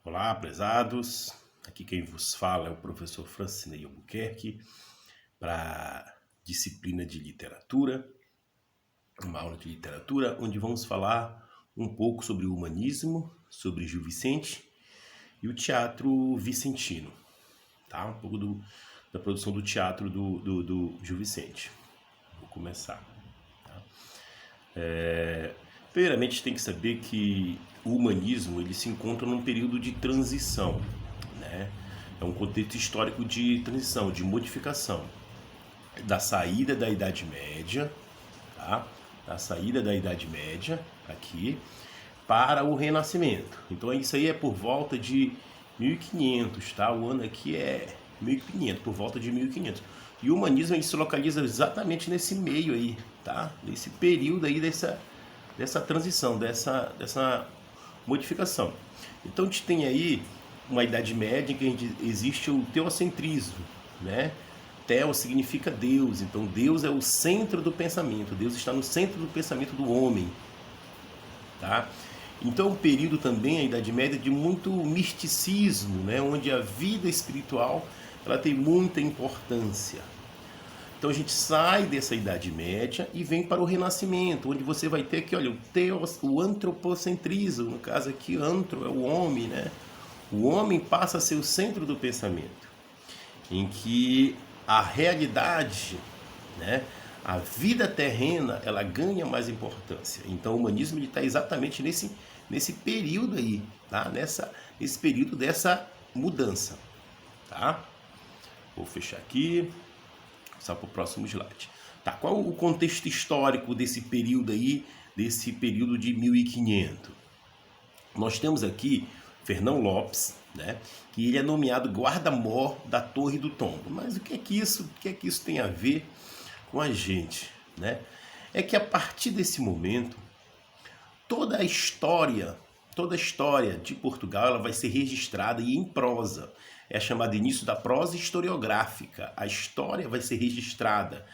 Olá, prezados. Aqui quem vos fala é o professor Francinei Albuquerque para a disciplina de literatura, uma aula de literatura onde vamos falar um pouco sobre o humanismo, sobre Gil Vicente e o teatro vicentino, tá? Um pouco da produção do teatro do Gil Vicente. Vou começar. Primeiramente, tem que saber que o humanismo ele se encontra num período de transição, né? É um contexto histórico de transição, de modificação, da saída da Idade Média, tá? Da saída da Idade Média aqui para o Renascimento. Então isso aí é por volta de 1500, tá? O ano aqui é 1500, por volta de 1500. E o humanismo ele se localiza exatamente nesse meio aí, tá? Nesse período aí dessa transição, dessa modificação. Então a gente tem aí uma Idade Média em que existe o teocentrismo, né? Teo significa Deus, então Deus é o centro do pensamento, Deus está no centro do pensamento do homem, tá? Então é um período também, a Idade Média, de muito misticismo, né? Onde a vida espiritual ela tem muita importância. Então a gente sai dessa Idade Média e vem para o Renascimento, onde você vai ter aqui, olha, o antropocentrismo, no caso aqui, antro é o homem, né? O homem passa a ser o centro do pensamento, em que a realidade, né, a vida terrena, ela ganha mais importância. Então o humanismo está exatamente nesse período aí, tá? Nesse período dessa mudança, tá? Vou fechar aqui. Passar para o próximo slide. Tá, qual o contexto histórico desse período aí, desse período de 1500? Nós temos aqui Fernão Lopes, né, que ele é nomeado guarda-mor da Torre do Tombo. Mas o que é que isso tem a ver com a gente, né? É que a partir desse momento, toda a história de Portugal ela vai ser registrada e em prosa. É chamado início da prosa historiográfica. A história vai ser registrada,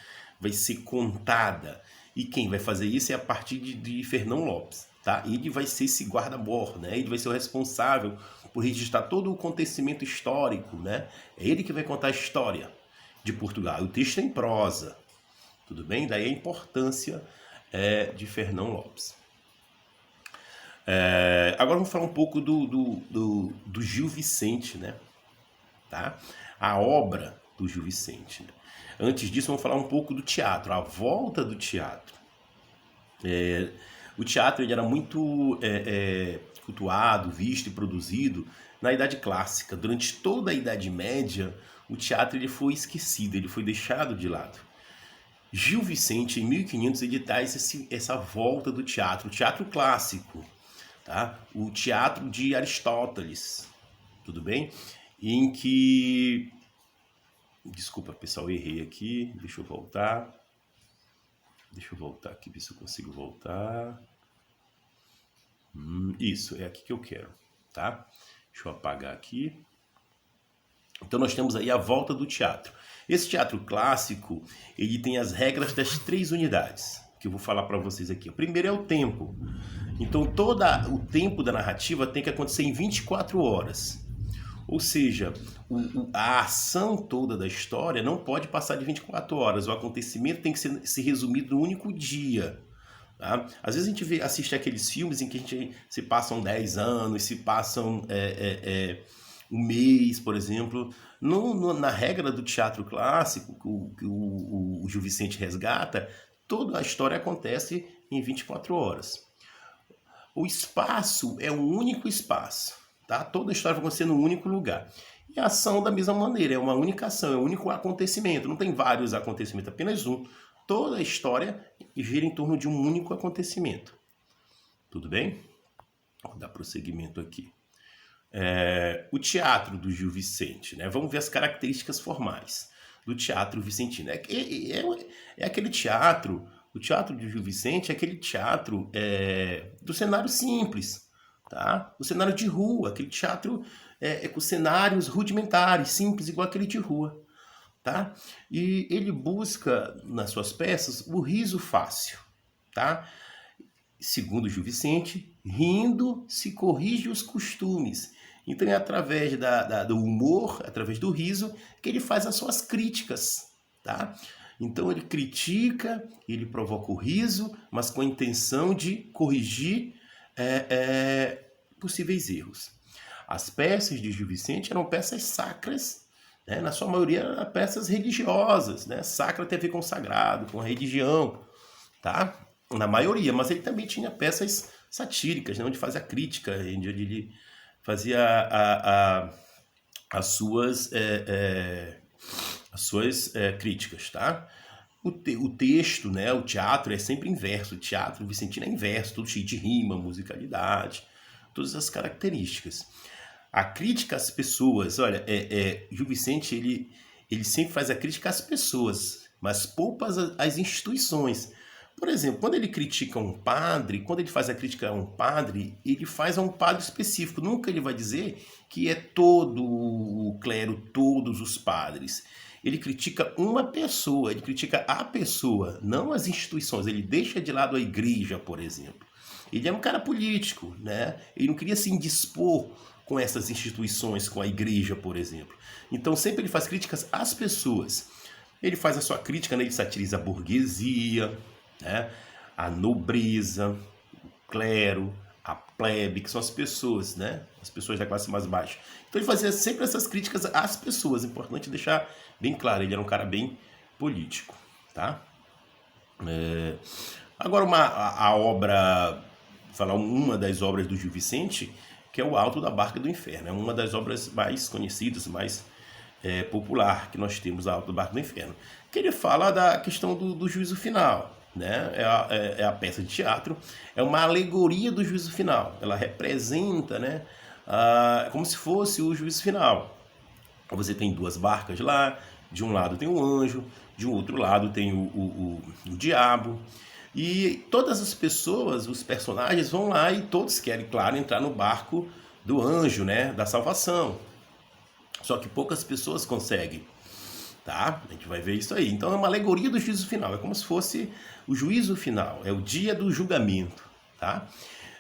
vai ser contada. E quem vai fazer isso é a partir de Fernão Lopes. Tá? Ele vai ser esse guarda-mor, né? Ele vai ser o responsável por registrar todo o acontecimento histórico. Né? É ele que vai contar a história de Portugal. O texto é em prosa. Tudo bem? Daí a importância de Fernão Lopes. Agora vamos falar um pouco do Gil Vicente, né? Tá? A obra do Gil Vicente. Né? Antes disso, vamos falar um pouco do teatro, a volta do teatro. O teatro ele era muito cultuado, visto e produzido na Idade Clássica. Durante toda a Idade Média, o teatro ele foi esquecido, ele foi deixado de lado. Gil Vicente, em 1500, ele traz essa volta do teatro, o teatro clássico, tá? O teatro de Aristóteles, tudo bem? Em que... Desculpa, pessoal, errei aqui, deixa eu voltar aqui, ver se eu consigo voltar. Isso, é aqui que eu quero, tá? Deixa eu apagar aqui. Então nós temos aí a volta do teatro. Esse teatro clássico, ele tem as regras das 3 unidades, que eu vou falar para vocês aqui. O primeiro é o tempo. Então todo o tempo da narrativa tem que acontecer em 24 horas. Ou seja, a ação toda da história não pode passar de 24 horas. O acontecimento tem que ser resumido num único dia. Tá? Às vezes a gente assiste aqueles filmes em que se passam 10 anos, se passam um mês, por exemplo. Na regra do teatro clássico, que o Gil Vicente resgata, toda a história acontece em 24 horas. O espaço é um único espaço. Tá? Toda a história vai acontecer num único lugar. E a ação da mesma maneira, é uma única ação, é um único acontecimento. Não tem vários acontecimentos, apenas um. Toda a história gira em torno de um único acontecimento. Tudo bem? Vou dar prosseguimento aqui. O teatro do Gil Vicente, né? Vamos ver as características formais do teatro vicentino. É aquele teatro, o teatro do Gil Vicente é aquele teatro do cenário simples, tá? O cenário de rua, aquele teatro com cenários rudimentares, simples, igual aquele de rua. Tá? E ele busca nas suas peças o riso fácil, tá? Segundo Gil Vicente, rindo se corrige os costumes Então é através do humor, através do riso, que ele faz as suas críticas, tá? Então ele critica, ele provoca o riso, mas com a intenção de corrigir possíveis erros. As peças de Gil Vicente eram peças sacras, né? Na sua maioria eram peças religiosas, né? Sacra tem a ver com sagrado, com a religião, tá? Na maioria, mas ele também tinha peças satíricas, né? Onde fazia crítica, onde ele fazia as suas críticas, tá? O texto, né? O teatro é sempre inverso, o teatro vicentino é inverso, tudo cheio de rima, musicalidade, todas as características. A crítica às pessoas, olha, Gil Vicente, ele sempre faz a crítica às pessoas, mas poupa as instituições. Por exemplo, quando ele critica um padre, quando ele faz a crítica a um padre, ele faz a um padre específico. Nunca ele vai dizer que é todo o clero, todos os padres. Ele critica uma pessoa, ele critica a pessoa, não as instituições. Ele deixa de lado a igreja, por exemplo. Ele é um cara político, né? Ele não queria se indispor com essas instituições, com a igreja, por exemplo. Então sempre ele faz críticas às pessoas. Ele faz a sua crítica, né? Ele satiriza a burguesia, né? A nobreza, o clero, a plebe, que são as pessoas, né? As pessoas da classe mais baixa. Então ele fazia sempre essas críticas às pessoas. Importante deixar bem claro, ele era um cara bem político, tá? Agora a obra, falar uma das obras do Gil Vicente, que é o Alto da Barca do Inferno. É uma das obras mais conhecidas, mais popular que nós temos, a Alto da Barca do Inferno. Que ele fala da questão do juízo final, né? É a peça de teatro, é uma alegoria do juízo final. Ela representa, né, como se fosse o juízo final. Você tem duas barcas lá, de um lado tem um anjo, de um outro lado tem o diabo. E todas as pessoas, os personagens vão lá e todos querem, claro, entrar no barco do anjo, né, da salvação. Só que poucas pessoas conseguem, tá? A gente vai ver isso aí. Então é uma alegoria do juízo final, é como se fosse o juízo final, é o dia do julgamento, tá?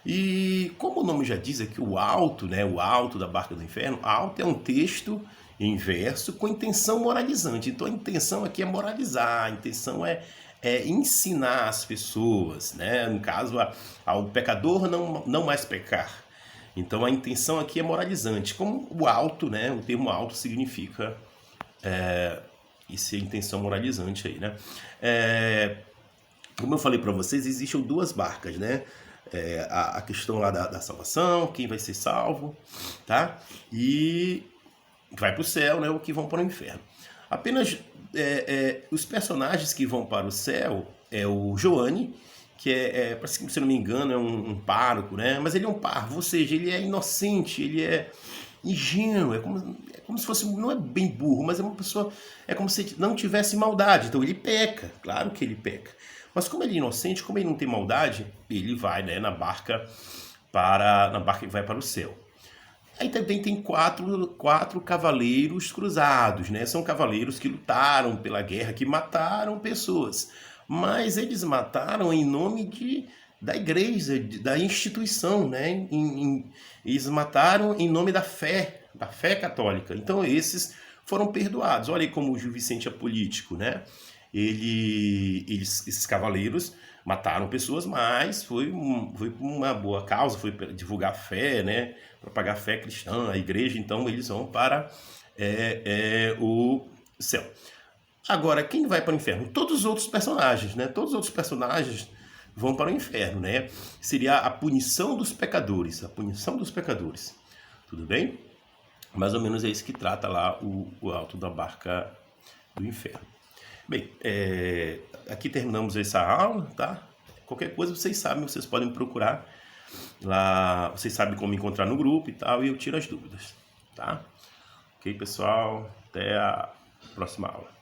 E como o nome já diz aqui, o alto, né, o alto da Barca do Inferno, alto é um texto em verso com intenção moralizante. Então a intenção aqui é moralizar, a intenção é ensinar as pessoas, né? No caso, ao pecador não mais pecar. Então a intenção aqui é moralizante. Como o alto, né? O termo alto significa essa intenção moralizante aí, né? Como eu falei para vocês, existem duas barcas, né? A questão lá da salvação, quem vai ser salvo, tá? E vai para o céu, né? Ou que vão para o inferno. Apenas os personagens que vão para o céu é o Joane, que se eu não me engano, é um pároco, né? Mas ele é um parvo, ou seja, ele é inocente, ele é ingênuo, é como se fosse, não é bem burro, mas é uma pessoa, é como se não tivesse maldade, então ele peca, claro que ele peca. Mas como ele é inocente, como ele não tem maldade, ele vai, né, na barca que vai para o céu. Aí também tem quatro cavaleiros cruzados, né? São cavaleiros que lutaram pela guerra, que mataram pessoas. Mas eles mataram em nome da igreja, da instituição, né? Eles mataram em nome da fé católica. Então esses foram perdoados. Olha aí como o Gil Vicente é político, né? Esses cavaleiros mataram pessoas, mas foi uma boa causa, foi para divulgar a fé, né? Propagar a fé cristã, a igreja, então eles vão para o céu. Agora, quem vai para o inferno? Todos os outros personagens, né? Todos os outros personagens vão para o inferno, né? Seria a punição dos pecadores, a punição dos pecadores. Tudo bem? Mais ou menos é isso que trata lá o Alto da Barca do Inferno. Bem, aqui terminamos essa aula, tá? Qualquer coisa vocês sabem, vocês podem procurar lá, vocês sabem como encontrar no grupo e tal, e eu tiro as dúvidas, tá? Ok, pessoal? Até a próxima aula.